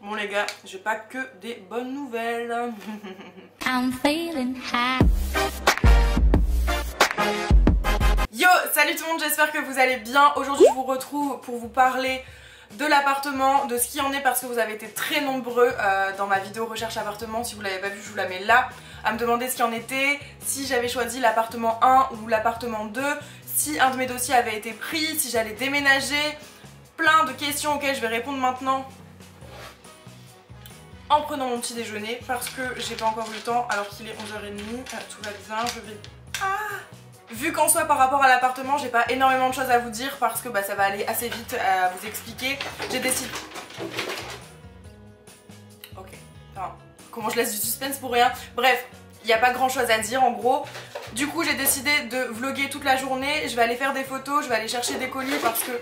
Bon les gars, j'ai pas que des bonnes nouvelles. I'm feeling high. Yo, salut tout le monde, j'espère que vous allez bien. Aujourd'hui je vous retrouve pour vous parler de l'appartement, de ce qui en est, parce que vous avez été très nombreux dans ma vidéo recherche appartement. Si vous l'avez pas vu, je vous la mets là, à me demander ce qui en était, si j'avais choisi l'appartement 1 ou l'appartement 2, si un de mes dossiers avait été pris, si j'allais déménager. Plein de questions auxquelles je vais répondre maintenant en prenant mon petit déjeuner, parce que j'ai pas encore eu le temps alors qu'il est 11h30. Tout va bien, je vais... Vu qu'en soi par rapport à l'appartement j'ai pas énormément de choses à vous dire, parce que ça va aller assez vite à vous expliquer. J'ai décidé... Ok, enfin, comment je laisse du suspense pour rien. Bref, il n'y a pas grand chose à dire en gros. Du coup j'ai décidé de vlogger toute la journée. Je vais aller faire des photos, je vais aller chercher des colis parce que...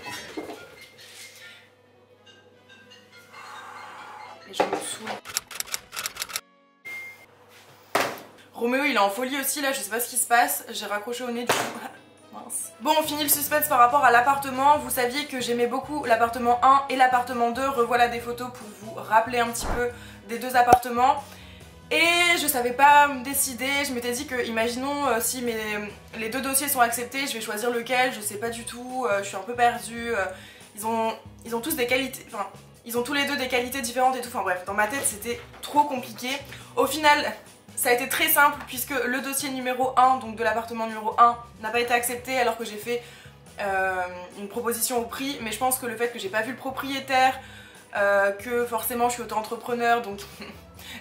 Et je me saoule. Roméo il est en folie aussi là, je sais pas ce qui se passe, j'ai raccroché au nez du coup. Mince. Bon, on finit le suspense par rapport à l'appartement. Vous saviez que j'aimais beaucoup l'appartement 1 et l'appartement 2. Revoilà des photos pour vous rappeler un petit peu des deux appartements. Et je savais pas me décider, je m'étais dit que, imaginons si les deux dossiers sont acceptés, je vais choisir lequel, je sais pas du tout, je suis un peu perdue. Ils ont tous des qualités, enfin, ils ont tous les deux des qualités différentes et tout, enfin bref, dans ma tête c'était trop compliqué. Au final, ça a été très simple puisque le dossier numéro 1, donc de l'appartement numéro 1, n'a pas été accepté alors que j'ai fait une proposition au prix. Mais je pense que le fait que j'ai pas vu le propriétaire, que forcément je suis auto-entrepreneur, donc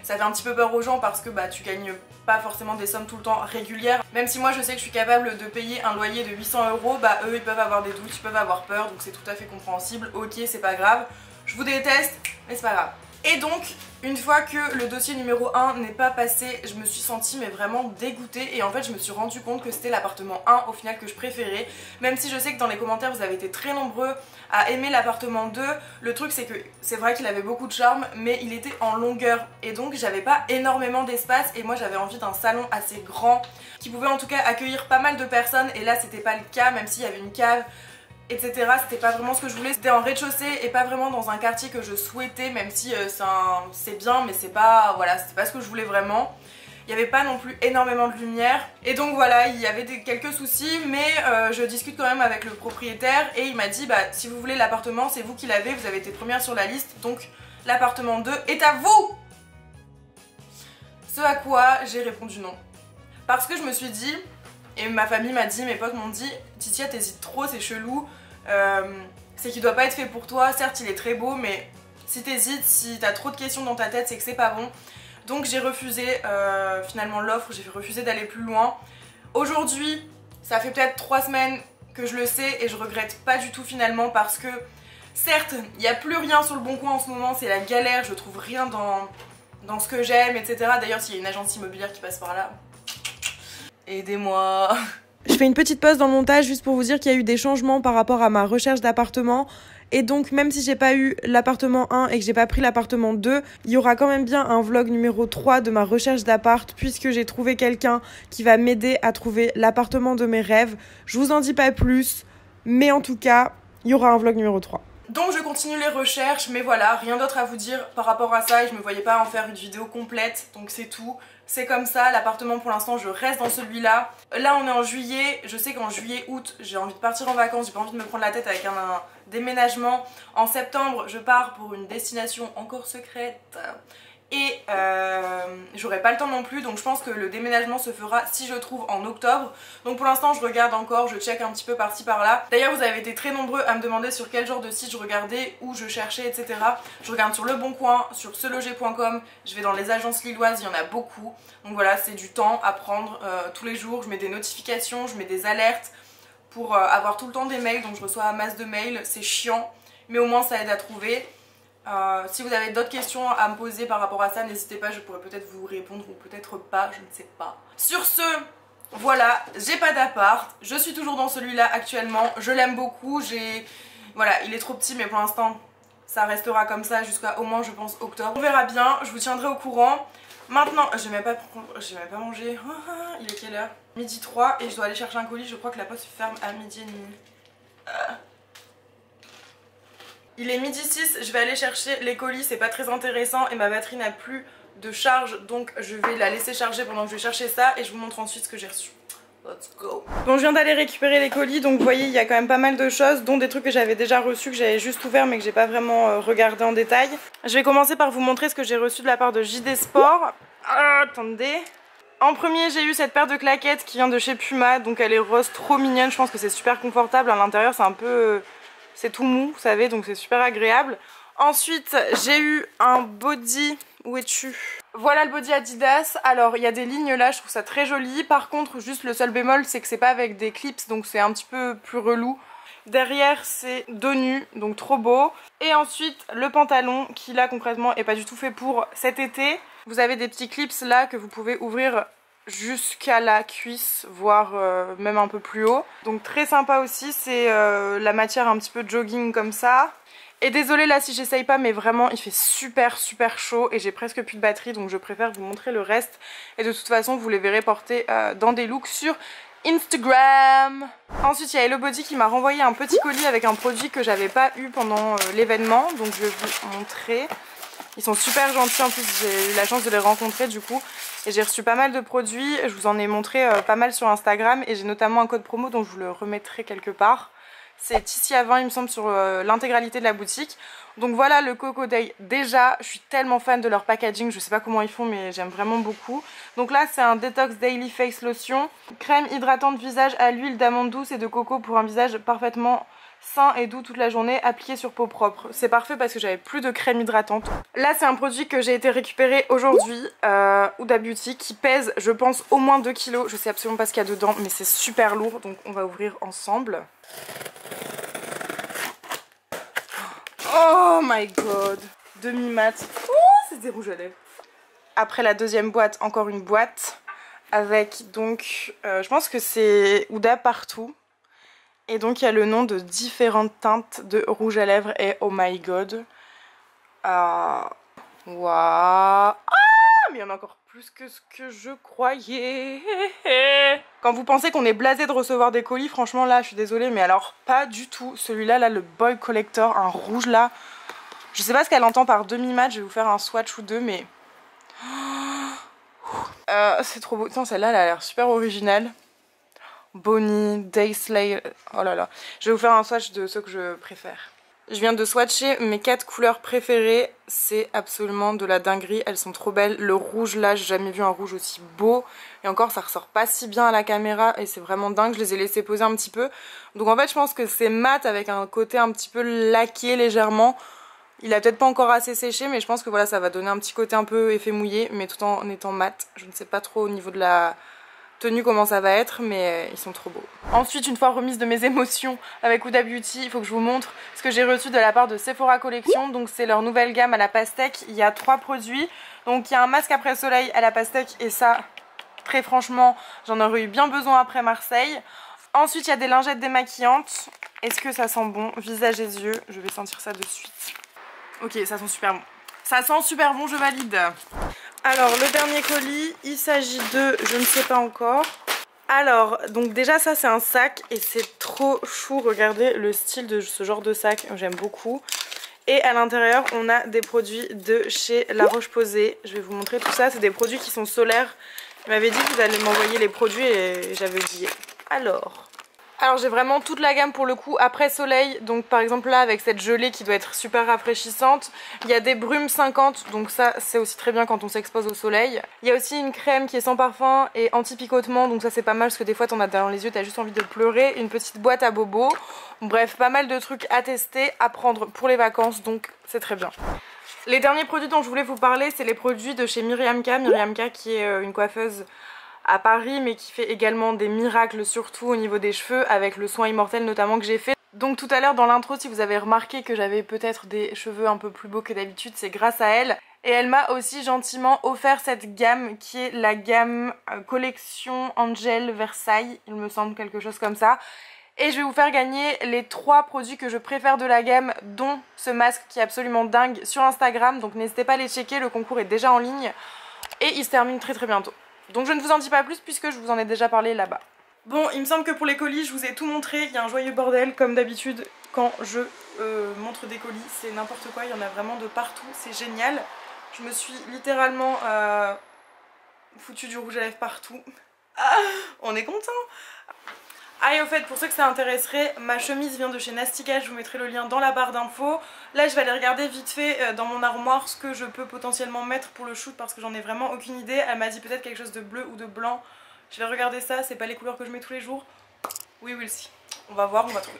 ça fait un petit peu peur aux gens parce que tu gagnes pas forcément des sommes tout le temps régulières. Même si moi je sais que je suis capable de payer un loyer de 800 €, eux ils peuvent avoir des doutes, ils peuvent avoir peur, donc c'est tout à fait compréhensible. Ok, c'est pas grave, je vous déteste, mais c'est pas grave. Et donc, une fois que le dossier numéro 1 n'est pas passé, je me suis sentie mais vraiment dégoûtée. Et en fait je me suis rendu compte que c'était l'appartement 1 au final que je préférais. Même si je sais que dans les commentaires vous avez été très nombreux à aimer l'appartement 2. Le truc c'est que c'est vrai qu'il avait beaucoup de charme, mais il était en longueur. Et donc j'avais pas énormément d'espace. Et moi j'avais envie d'un salon assez grand, qui pouvait en tout cas accueillir pas mal de personnes. Et là c'était pas le cas, même s'il y avait une cave, etc. C'était pas vraiment ce que je voulais, c'était en rez-de-chaussée et pas vraiment dans un quartier que je souhaitais, même si c'est bien, mais c'est pas, voilà, c'était pas ce que je voulais vraiment. Il n'y avait pas non plus énormément de lumière et donc voilà, il y avait quelques soucis, mais je discute quand même avec le propriétaire et il m'a dit si vous voulez l'appartement c'est vous qui l'avez, vous avez été première sur la liste, donc l'appartement 2 est à vous. Ce à quoi j'ai répondu non, parce que je me suis dit, et ma famille m'a dit, mes potes m'ont dit, Titia t'hésites trop, c'est chelou, c'est qu'il doit pas être fait pour toi. Certes il est très beau, mais si t'hésites, si t'as trop de questions dans ta tête, c'est que c'est pas bon. Donc j'ai refusé finalement l'offre, j'ai refusé d'aller plus loin. Aujourd'hui, ça fait peut-être 3 semaines que je le sais et je regrette pas du tout finalement, parce que certes il n'y a plus rien sur le Bon Coin en ce moment, c'est la galère, je trouve rien dans ce que j'aime, etc. D'ailleurs s'il y a une agence immobilière qui passe par là, aidez-moi. Je fais une petite pause dans le montage juste pour vous dire qu'il y a eu des changements par rapport à ma recherche d'appartement. Et donc même si j'ai pas eu l'appartement 1 et que j'ai pas pris l'appartement 2, il y aura quand même bien un vlog numéro 3 de ma recherche d'appart, puisque j'ai trouvé quelqu'un qui va m'aider à trouver l'appartement de mes rêves. Je vous en dis pas plus, mais en tout cas, il y aura un vlog numéro 3. Donc je continue les recherches, mais voilà, rien d'autre à vous dire par rapport à ça et je me voyais pas en faire une vidéo complète, donc c'est tout. C'est comme ça, l'appartement pour l'instant je reste dans celui-là. Là on est en juillet, je sais qu'en juillet, août j'ai envie de partir en vacances, j'ai pas envie de me prendre la tête avec un déménagement. En septembre je pars pour une destination encore secrète et j'aurai pas le temps non plus, donc je pense que le déménagement se fera si je trouve en octobre. Donc pour l'instant je regarde encore, je check un petit peu par-ci par-là. D'ailleurs vous avez été très nombreux à me demander sur quel genre de site je regardais, où je cherchais, etc. Je regarde sur Le Bon Coin, sur seloger.com, je vais dans les agences lilloises, il y en a beaucoup. Donc voilà, c'est du temps à prendre tous les jours, je mets des notifications, je mets des alertes pour avoir tout le temps des mails, donc je reçois un masse de mails, c'est chiant, mais au moins ça aide à trouver. Si vous avez d'autres questions à me poser par rapport à ça, n'hésitez pas, je pourrais peut-être vous répondre ou peut-être pas, je ne sais pas. Sur ce, voilà, j'ai pas d'appart, je suis toujours dans celui-là actuellement, je l'aime beaucoup, voilà, il est trop petit mais pour l'instant ça restera comme ça jusqu'à au moins je pense octobre. On verra bien, je vous tiendrai au courant. Maintenant, j'ai même pas mangé, il est quelle heure? Midi 3 et je dois aller chercher un colis, je crois que la poste ferme à midi et demi. Il est midi 6, je vais aller chercher les colis, c'est pas très intéressant et ma batterie n'a plus de charge, donc je vais la laisser charger pendant que je vais chercher ça et je vous montre ensuite ce que j'ai reçu. Let's go. Bon, je viens d'aller récupérer les colis, donc vous voyez il y a quand même pas mal de choses, dont des trucs que j'avais déjà reçus, que j'avais juste ouvert mais que j'ai pas vraiment regardé en détail. Je vais commencer par vous montrer ce que j'ai reçu de la part de JD Sport. Attendez. En premier, j'ai eu cette paire de claquettes qui vient de chez Puma, donc elle est rose, trop mignonne, je pense que c'est super confortable. À l'intérieur c'est un peu... c'est tout mou, vous savez, donc c'est super agréable. Ensuite, j'ai eu un body... Où es-tu? Voilà le body Adidas. Alors, il y a des lignes là, je trouve ça très joli. Par contre, juste le seul bémol, c'est que c'est pas avec des clips, donc c'est un petit peu plus relou. Derrière, c'est dos nu, donc trop beau. Et ensuite, le pantalon, qui là, concrètement, est pas du tout fait pour cet été. Vous avez des petits clips là que vous pouvez ouvrir jusqu'à la cuisse, voire même un peu plus haut. Donc très sympa aussi, c'est la matière un petit peu jogging comme ça. Et désolée là si j'essaye pas, mais vraiment il fait super chaud et j'ai presque plus de batterie, donc je préfère vous montrer le reste. Et de toute façon vous les verrez porter dans des looks sur Instagram. Ensuite il y a Hello Body qui m'a renvoyé un petit colis avec un produit que j'avais pas eu pendant l'événement, donc je vais vous montrer. Ils sont super gentils, en plus j'ai eu la chance de les rencontrer du coup. Et j'ai reçu pas mal de produits, je vous en ai montré pas mal sur Instagram. Et j'ai notamment un code promo dont je vous le remettrai quelque part. C'est ici à 20 il me semble sur l'intégralité de la boutique. Donc voilà le Coco Day. Déjà je suis tellement fan de leur packaging, je sais pas comment ils font mais j'aime vraiment beaucoup. Donc là c'est un Detox Daily Face Lotion. Crème hydratante visage à l'huile d'amande douce et de coco pour un visage parfaitement sain et doux toute la journée, appliqué sur peau propre. C'est parfait parce que j'avais plus de crème hydratante. Là c'est un produit que j'ai été récupérer aujourd'hui, Huda Beauty, qui pèse je pense au moins 2 kg. Je sais absolument pas ce qu'il y a dedans mais c'est super lourd, donc on va ouvrir ensemble. Oh my god, demi-mat. Oh, c'est des rouges à lèvres. Après la deuxième boîte, encore une boîte avec donc, je pense que c'est Huda Partout. Et donc il y a le nom de différentes teintes de rouge à lèvres et oh my god. Waouh. Ah, mais il y en a encore plus que ce que je croyais. Quand vous pensez qu'on est blasé de recevoir des colis, franchement là je suis désolée mais alors pas du tout. Celui-là là, le Boy Collector, un rouge là, je sais pas ce qu'elle entend par demi-mat, je vais vous faire un swatch ou deux mais c'est trop beau. Tiens, celle-là elle a l'air super originale. Bonnie, Dayslay, oh là là. Je vais vous faire un swatch de ceux que je préfère. Je viens de swatcher mes 4 couleurs préférées, c'est absolument de la dinguerie, elles sont trop belles. Le rouge là, j'ai jamais vu un rouge aussi beau, et encore ça ressort pas si bien à la caméra et c'est vraiment dingue, je les ai laissés poser un petit peu. Donc en fait je pense que c'est mat avec un côté un petit peu laqué légèrement. Il a peut-être pas encore assez séché mais je pense que voilà ça va donner un petit côté un peu effet mouillé mais tout en étant mat. Je ne sais pas trop au niveau de la tenue comment ça va être mais ils sont trop beaux. Ensuite une fois remise de mes émotions avec Huda Beauty, il faut que je vous montre ce que j'ai reçu de la part de Sephora Collection. Donc c'est leur nouvelle gamme à la pastèque, il y a 3 produits. Donc il y a un masque après soleil à la pastèque et ça très franchement j'en aurais eu bien besoin après Marseille. Ensuite il y a des lingettes démaquillantes, est-ce que ça sent bon? Visage et yeux, je vais sentir ça de suite. Ok ça sent super bon, ça sent super bon, je valide. Alors le dernier colis, il s'agit de, je ne sais pas encore. Alors donc déjà ça c'est un sac et c'est trop chou, regardez le style de ce genre de sac, j'aime beaucoup. Et à l'intérieur on a des produits de chez La Roche-Posay, je vais vous montrer tout ça, c'est des produits qui sont solaires. Il m'avait dit que vous allez m'envoyer les produits et j'avais oublié. Alors j'ai vraiment toute la gamme pour le coup après soleil, donc par exemple là avec cette gelée qui doit être super rafraîchissante. Il y a des brumes 50, donc ça c'est aussi très bien quand on s'expose au soleil. Il y a aussi une crème qui est sans parfum et anti-picotement, donc ça c'est pas mal parce que des fois t'en as dans les yeux, t'as juste envie de pleurer. Une petite boîte à bobo, bref pas mal de trucs à tester, à prendre pour les vacances, donc c'est très bien. Les derniers produits dont je voulais vous parler c'est les produits de chez Myriam K. Myriam K qui est une coiffeuse à Paris mais qui fait également des miracles surtout au niveau des cheveux avec le soin immortel notamment que j'ai fait. Donc tout à l'heure dans l'intro si vous avez remarqué que j'avais peut-être des cheveux un peu plus beaux que d'habitude, c'est grâce à elle. Et elle m'a aussi gentiment offert cette gamme qui est la gamme collection Angel Versailles, il me semble, quelque chose comme ça. Et je vais vous faire gagner les 3 produits que je préfère de la gamme, dont ce masque qui est absolument dingue sur Instagram. Donc n'hésitez pas à les checker, le concours est déjà en ligne et il se termine très bientôt. Donc je ne vous en dis pas plus puisque je vous en ai déjà parlé là-bas. Bon, il me semble que pour les colis, je vous ai tout montré. Il y a un joyeux bordel, comme d'habitude, quand je montre des colis. C'est n'importe quoi, il y en a vraiment de partout. C'est génial. Je me suis littéralement foutu du rouge à lèvres partout. Ah, on est content. Ah, et au fait, pour ceux que ça intéresserait, ma chemise vient de chez Nastica. Je vous mettrai le lien dans la barre d'infos. Là, je vais aller regarder vite fait dans mon armoire ce que je peux potentiellement mettre pour le shoot, parce que j'en ai vraiment aucune idée. Elle m'a dit peut-être quelque chose de bleu ou de blanc. Je vais regarder ça, c'est pas les couleurs que je mets tous les jours. We will see. On va voir, on va trouver.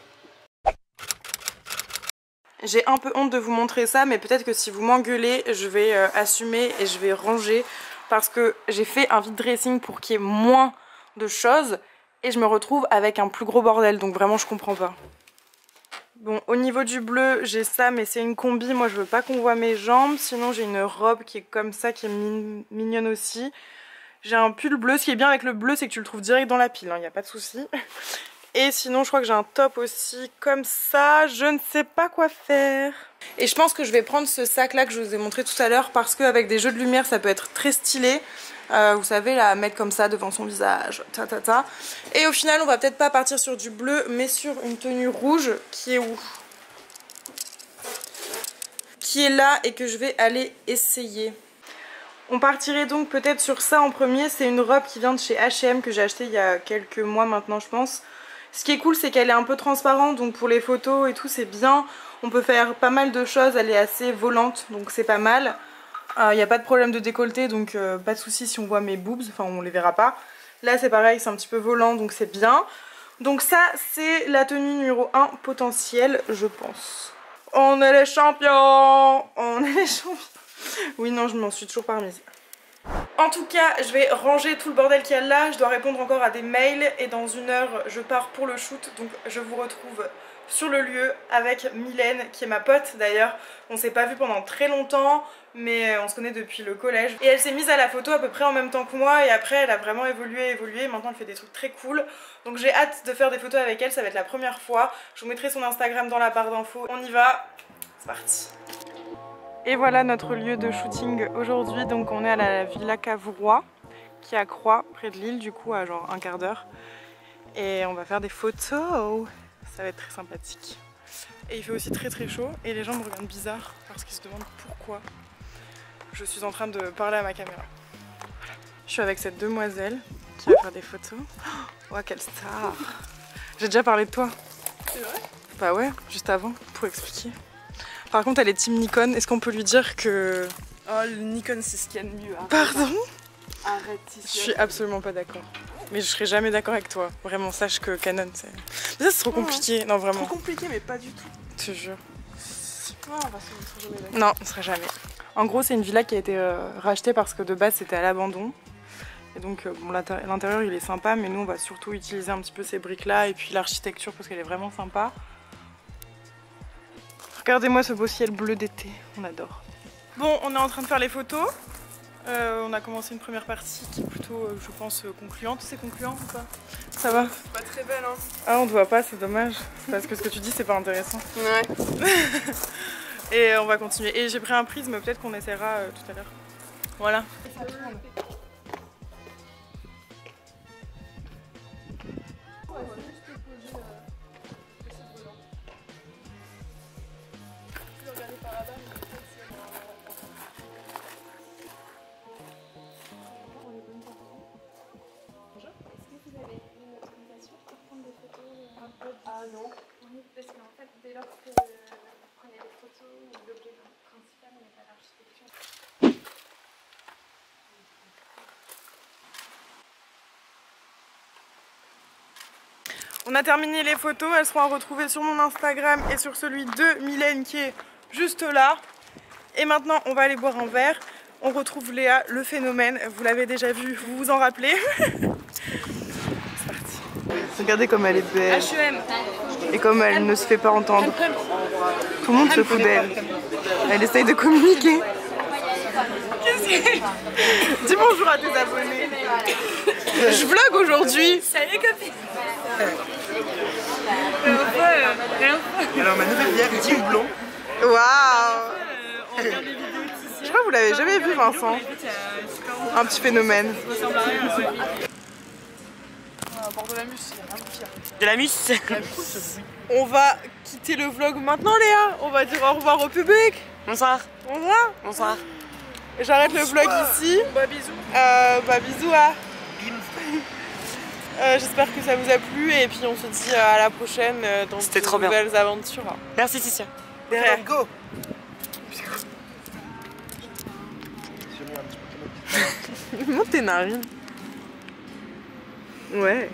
J'ai un peu honte de vous montrer ça, mais peut-être que si vous m'engueulez, je vais assumer et je vais ranger. Parce que j'ai fait un vide dressing pour qu'il y ait moins de choses. Et je me retrouve avec un plus gros bordel, donc vraiment je comprends pas. Bon, au niveau du bleu, j'ai ça, mais c'est une combi. Moi je veux pas qu'on voit mes jambes. Sinon j'ai une robe qui est comme ça, qui est mignonne aussi. J'ai un pull bleu. Ce qui est bien avec le bleu, c'est que tu le trouves direct dans la pile, hein, y a pas de souci. Et sinon je crois que j'ai un top aussi comme ça. Je ne sais pas quoi faire. Et je pense que je vais prendre ce sac là que je vous ai montré tout à l'heure, parce qu'avec des jeux de lumière ça peut être très stylé. Vous savez, la mettre comme ça devant son visage, Et au final on va peut-être pas partir sur du bleu, mais sur une tenue rouge qui est où? Qui est là et que je vais aller essayer. On partirait donc peut-être sur ça en premier. C'est une robe qui vient de chez H&M que j'ai acheté il y a quelques mois maintenant je pense. Ce qui est cool, c'est qu'elle est un peu transparente, donc pour les photos et tout c'est bien. On peut faire pas mal de choses, elle est assez volante, donc c'est pas mal. Il n'y a pas de problème de décolleté, donc pas de souci si on voit mes boobs, enfin on les verra pas. Là c'est pareil, c'est un petit peu volant, donc c'est bien. Donc ça c'est la tenue numéro 1 potentielle, je pense. On est les champions! On est les champions! Oui, non, je m'en suis toujours pas remise. En tout cas, je vais ranger tout le bordel qu'il y a là. Je dois répondre encore à des mails et dans 1 heure, je pars pour le shoot. Donc je vous retrouve sur le lieu avec Mylène, qui est ma pote d'ailleurs. On s'est pas vu pendant très longtemps, mais on se connaît depuis le collège. Et elle s'est mise à la photo à peu près en même temps que moi, et après elle a vraiment évolué. Maintenant elle fait des trucs très cool. Donc j'ai hâte de faire des photos avec elle, ça va être la première fois. Je vous mettrai son Instagram dans la barre d'infos. On y va, c'est parti. Et voilà notre lieu de shooting aujourd'hui. Donc on est à la Villa Cavrois, qui est à Croix, près de Lille, du coup à genre un quart d'heure. Et on va faire des photos. Ça va être très sympathique. Et il fait aussi très très chaud. Et les gens me regardent bizarre parce qu'ils se demandent pourquoi je suis en train de parler à ma caméra. Voilà. Je suis avec cette demoiselle qui va faire des photos. Oh quelle star! J'ai déjà parlé de toi. C'est vrai? Bah ouais, juste avant, pour expliquer. Par contre elle est team Nikon, est-ce qu'on peut lui dire que... Oh le Nikon c'est ce qu'il y a de mieux. Arrête. Pardon? Arrête. Je suis absolument pas d'accord. Mais je serai jamais d'accord avec toi. Vraiment, sache que Canon c'est... Mais ça c'est trop compliqué, non vraiment. Trop compliqué mais pas du tout. Je te jure. Non, on sera jamais d'accord. Non, on sera jamais. En gros c'est une villa qui a été rachetée parce que de base c'était à l'abandon. Et donc bon, l'intérieur il est sympa, mais nous on va surtout utiliser un petit peu ces briques là et puis l'architecture parce qu'elle est vraiment sympa. Regardez-moi ce beau ciel bleu d'été, on adore. Bon, on est en train de faire les photos. On a commencé une première partie qui est plutôt, je pense, concluante. C'est concluant ou pas? Ça va? Pas très belle hein. Ah, on te voit pas, c'est dommage. Parce que ce que tu dis, c'est pas intéressant. Ouais. Et on va continuer. Et j'ai pris un prisme, peut-être qu'on essaiera tout à l'heure. Voilà. Ah non. Oui, parce qu'en fait, dès lors que vous prenez des photos, l'objet principal n'est pas l'architecture. On a terminé les photos, elles seront à retrouver sur mon Instagram et sur celui de Mylène qui est juste là. Et maintenant, on va aller boire un verre. On retrouve Léa, le phénomène. Vous l'avez déjà vu, vous vous en rappelez. C'est parti. Regardez comme elle est belle. H&M. Et comme elle ne se fait pas entendre. Tout le monde se fout d'elle. Elle essaye de communiquer. Dis bonjour à tes abonnés. Je vlog aujourd'hui. Salut copine. Alors ma nouvelle bière, Team Blond. Waouh. Je crois que vous l'avez jamais vu Vincent. Un petit phénomène. bord de la Mus, il y a rien de pire. De la mus. On va quitter le vlog maintenant, Léa. On va dire au revoir au public. Bonsoir. Au revoir. Bonsoir. J'arrête le vlog ici. Bah bisous. Bisous à. J'espère que ça vous a plu et puis on se dit à la prochaine dans de nouvelles aventures. Merci Ticia. Derrière. Go. Monte tes narines. Ouais.